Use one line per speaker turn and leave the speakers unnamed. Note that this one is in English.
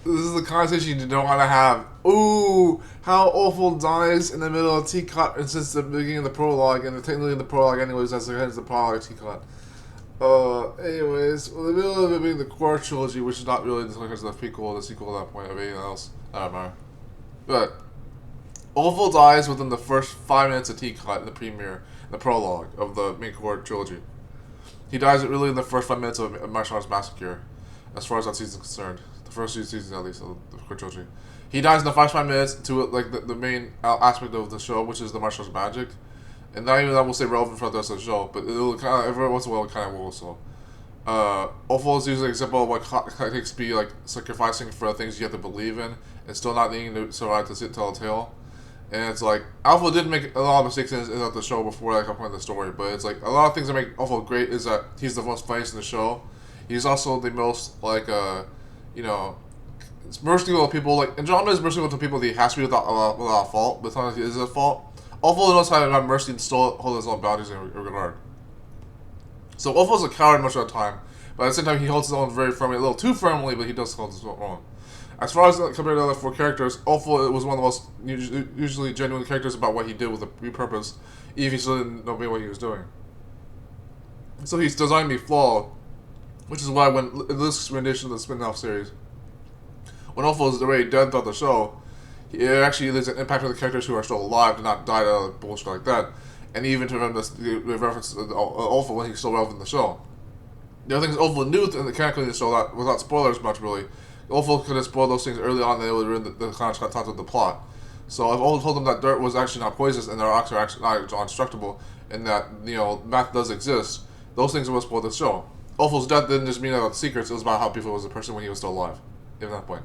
This is the conversation you don't want to have. Ooh, how Olfl dies in the middle of TCCOTT, and since the beginning of the prologue, and technically in the prologue anyways, that's the prologue of TCCOTT. Anyways, well, the middle of it being the core trilogy, which is not really the because of the prequel, the sequel at that point, of anything else. I don't know. But Olfl dies within the first 5 minutes of TCCOTT in the premiere, the prologue of the main core trilogy. He dies really in the first 5 minutes of Martial Arts Massacre, as far as that season is concerned. The first 2 seasons, at least, of the core trilogy. He dies in the first 5 minutes to like the main aspect of the show, which is the martial arts magic. And not even that will stay relevant for the rest of the show, but it'll kind of, every once in a while, it kind of will also. Olfl is usually an example of what takes to be like sacrificing for things you have to believe in, and still not needing to survive to tell a tale. And it's like, Alpha did make a lot of mistakes in the show before like, I point the story, but it's like, a lot of things that make Olfl great is that he's the most funniest in the show. He's also the most, like, you know, it's merciful to people, like, Andromeda is merciful to people that he has to be without fault, but sometimes he is at fault. Olfl knows how to have mercy and still hold his own boundaries in regard. So Olfl is a coward much of the time, but at the same time he holds his own very firmly, a little too firmly, but he does hold his own. As far as compared to the other 4 characters, Olfl was one of the most usually genuine characters about what he did with the repurpose, even if he still didn't know what he was doing. So he's designed to be flawed, which is why when in this rendition of the spin-off series, when Olfl is already dead throughout the show, it actually leaves an impact on the characters who are still alive, to not die out of bullshit like that, and even to remember the reference to Olfl when he's still relevant in the show. The other thing is Olfl knew in the character in the show that, without spoilers much really, Olfl could have spoiled those things early on, and it would have ruined the content of the plot. So if Olfl told them that dirt was actually not poisonous and their rocks are actually not indestructible, and that, you know, math does exist, those things would spoil the show. Olfl's death didn't just mean about secrets, it was about how beautiful was a person when he was still alive. At that point.